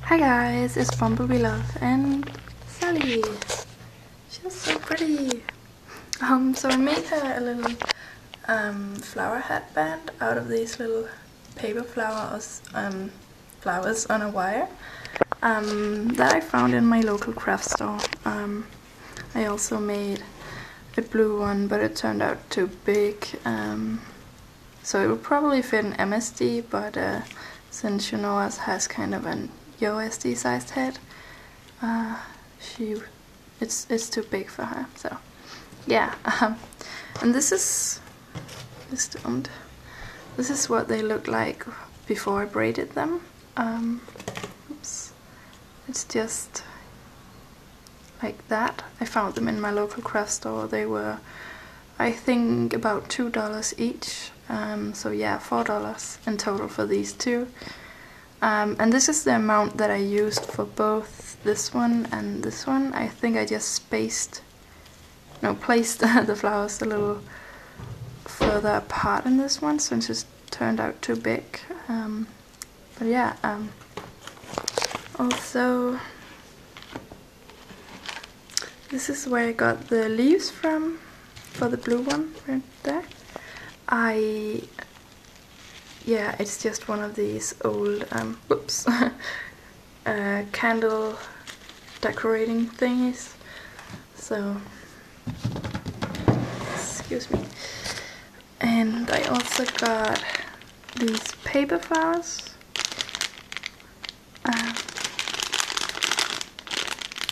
Hi guys, it's Bumblebee Love and Sally. She's so pretty. So I made her a little flower headband out of these little paper flowers on a wire that I found in my local craft store. I also made a blue one, but it turned out too big, so it would probably fit an MSD, but since Junoa's has kind of an USD sized head, it's too big for her. So yeah, and this is what they look like before I braided them. Oops. It's just like that. I found them in my local craft store. They were, I think, about $2 each. So yeah, $4 in total for these two. And this is the amount that I used for both this one and this one. I think I just placed the flowers a little further apart in this one, since it turned out too big. But yeah, also this is where I got the leaves from for the blue one right there. Yeah, it's just one of these old candle decorating thingies. So excuse me. And I also got these paper flowers.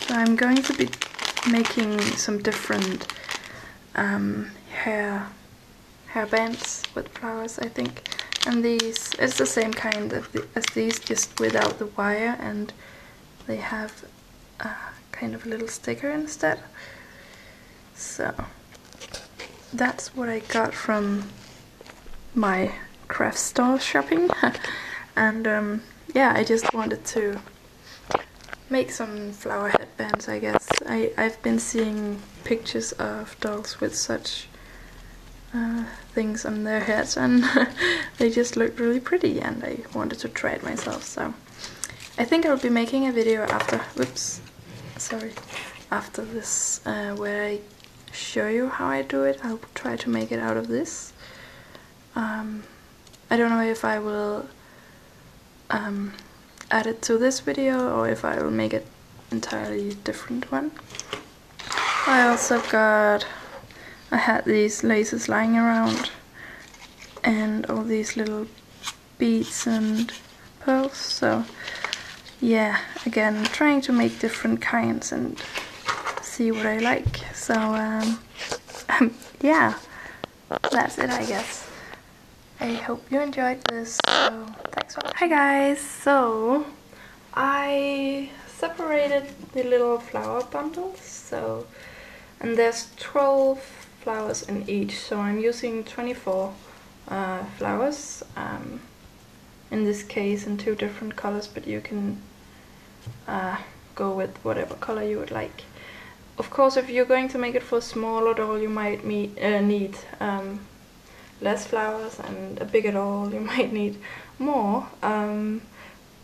So I'm going to be making some different hair bands with flowers, I think. And these, it's the same kind as these, just without the wire, and they have kind of a little sticker instead. So that's what I got from my craft store shopping. And yeah, I just wanted to make some flower headbands, I guess. I've been seeing pictures of dolls with such things on their heads, and they just looked really pretty, and I wanted to try it myself. So I think I'll be making a video after after this where I show you how I do it. I'll try to make it out of this. I don't know if I will add it to this video or if I will make it entirely different one. I had these laces lying around and all these little beads and pearls. So yeah, again, trying to make different kinds and see what I like. So yeah, that's it, I guess. I hope you enjoyed this. So thanks for watching. Hi guys, so I separated the little flower bundles, and there's 12 flowers in each, so I'm using 24 flowers, in this case in 2 different colors, but you can go with whatever color you would like. Of course, if you're going to make it for a smaller doll, you might need less flowers, and a bigger doll you might need more,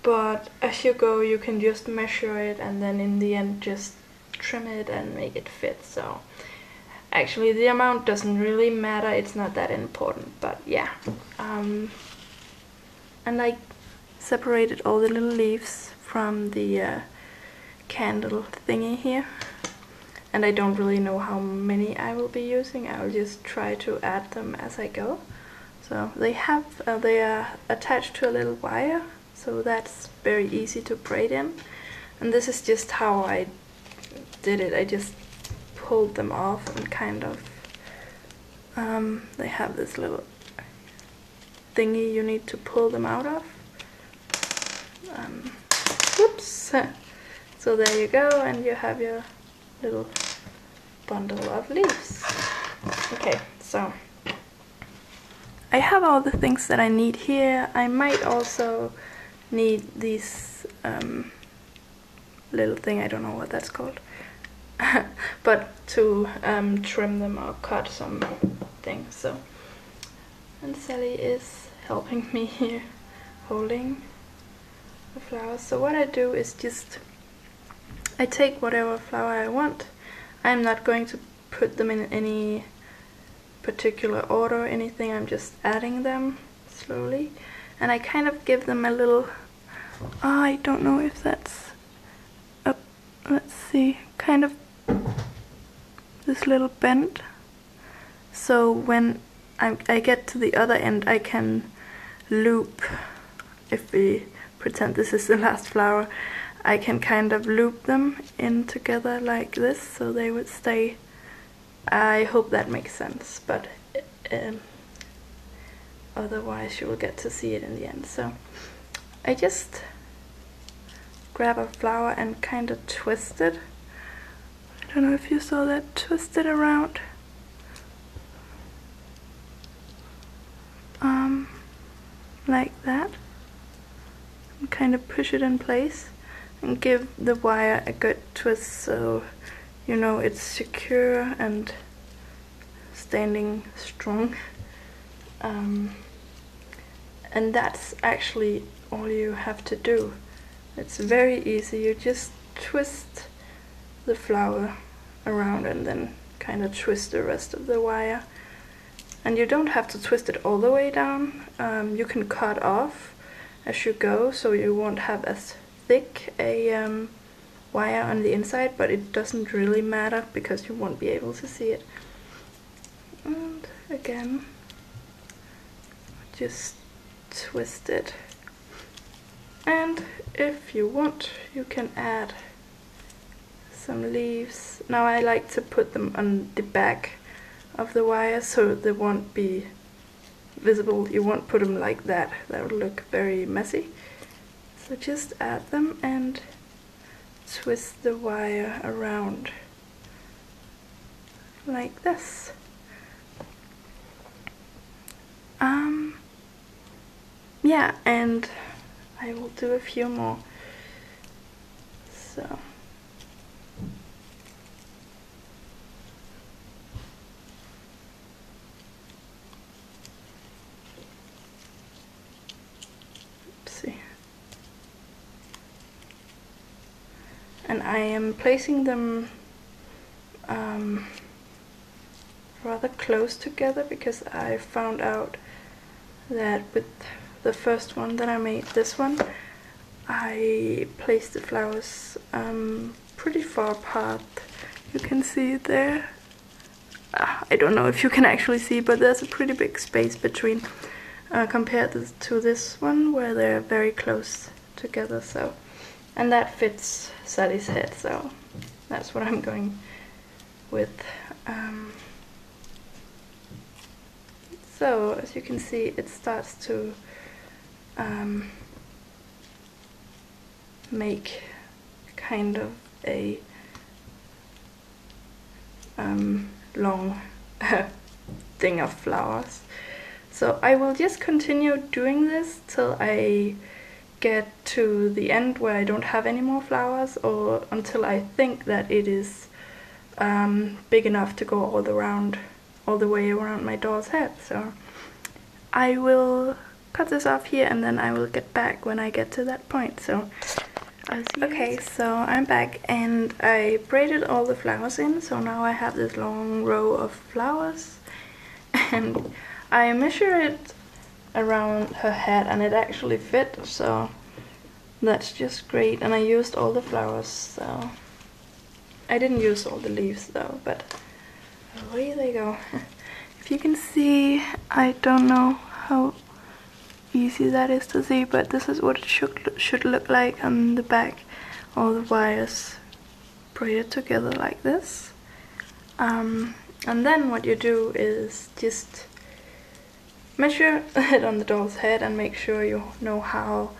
but as you go you can just measure it and then in the end just trim it and make it fit. So actually the amount doesn't really matter, it's not that important, but yeah. And I separated all the little leaves from the candle thingy here, and I don't really know how many I will be using. I'll just try to add them as I go. So they are attached to a little wire, so that's very easy to braid in. And this is just how I did it. I just pulled them off and kind of they have this little thingy you need to pull them out of. Whoops! So there you go, and you have your little bundle of leaves. Okay, so I have all the things that I need here. I might also need these little thing, I don't know what that's called, but to trim them or cut some things. So, and Sally is helping me here, holding the flowers. So what I do is just, I take whatever flower I want. I'm not going to put them in any particular order or anything, I'm just adding them slowly. And I kind of give them a little, I don't know if that's up, let's see, kind of this little bend. So when I get to the other end, I can loop, if we pretend this is the last flower, I can kind of loop them in together like this, so they would stay. I hope that makes sense, but otherwise you will get to see it in the end. So I just grab a flower and kind of twist it. I don't know if you saw that, twist it around. Like that. And kind of push it in place and give the wire a good twist so you know it's secure and standing strong. And that's actually all you have to do. It's very easy. You just twist the flower around and then kind of twist the rest of the wire. And you don't have to twist it all the way down. You can cut off as you go, so you won't have as thick a wire on the inside, but it doesn't really matter because you won't be able to see it. And again, just twist it. And if you want, you can add some leaves. Now I like to put them on the back of the wire so they won't be visible. You won't put them like that, that would look very messy. So just add them and twist the wire around like this. Yeah, and I will do a few more. So and I am placing them rather close together because I found out that with the first one that I made, this one, I placed the flowers pretty far apart. You can see it there. I don't know if you can actually see, but there's a pretty big space between compared to this one where they're very close together. So, and that fits Sally's head, so that's what I'm going with. So as you can see, it starts to make kind of a long thing of flowers. So I will just continue doing this till I get to the end where I don't have any more flowers, or until I think that it is big enough to go all the way around my doll's head. So I will cut this off here and then I will get back when I get to that point. So I'll see you. Okay, so I'm back and I braided all the flowers in, so now I have this long row of flowers and I measure it around her head and it actually fit, so that's just great. And I used all the flowers, so I didn't use all the leaves though, but away they go. If you can see, I don't know how easy that is to see, but this is what it should look like on the back. All the wires braided together like this. And then what you do is just measure it on the doll's head and make sure you know how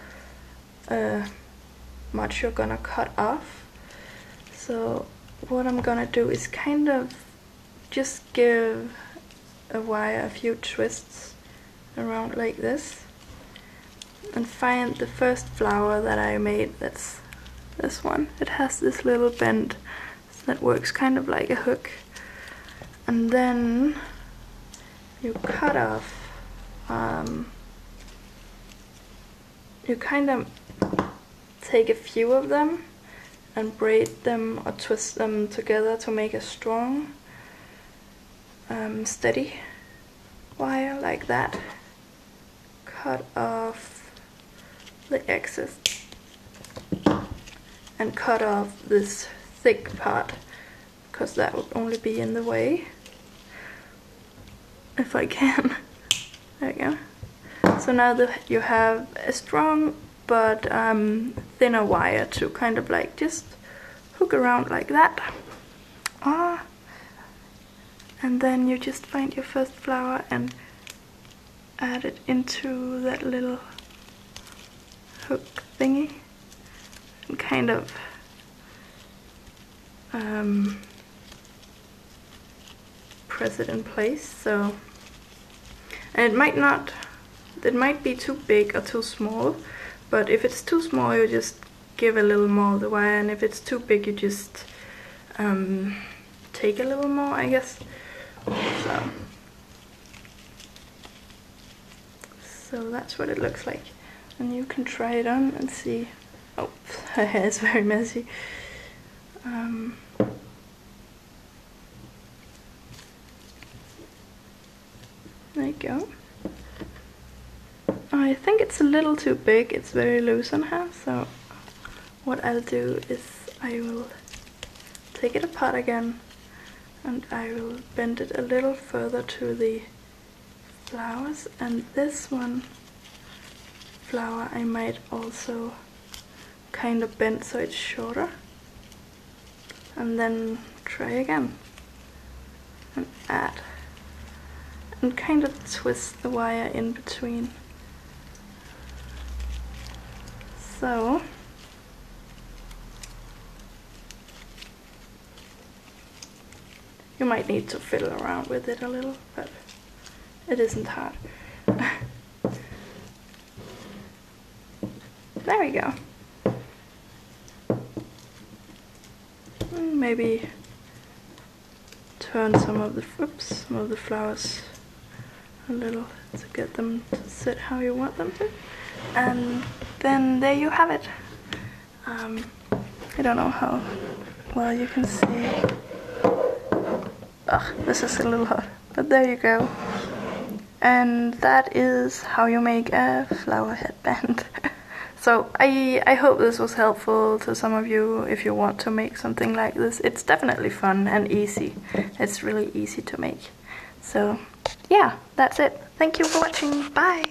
much you're gonna cut off. So what I'm gonna do is kind of just give a wire a few twists around like this and find the first flower that I made. That's this one. It has this little bend that works kind of like a hook, and then you cut off, you kind of take a few of them and braid them or twist them together to make a strong, steady wire like that. Cut off the excess and cut off this thick part, because that would only be in the way if I can. There we go. So now that you have a strong but thinner wire to kind of like just hook around like that. And then you just find your first flower and add it into that little hook thingy and kind of press it in place. So, and it might be too big or too small, but if it's too small you just give a little more of the wire, and if it's too big you just take a little more, I guess. So that's what it looks like, and you can try it on and see. Oh, her hair is very messy. There you go. I think it's a little too big, it's very loose on her, so what I'll do is I will take it apart again and I will bend it a little further to the flowers, and this one flower I might also kind of bend so it's shorter, and then try again and add and kind of twist the wire in between. So you might need to fiddle around with it a little, but it isn't hard. There we go. Maybe turn some of the flowers a little to get them to sit how you want them to, and then there you have it. I don't know how well you can see. This is a little hot, but there you go. And that is how you make a flower headband. So I hope this was helpful to some of you if you want to make something like this. It's definitely fun and easy. It's really easy to make. So yeah, that's it. Thank you for watching. Bye!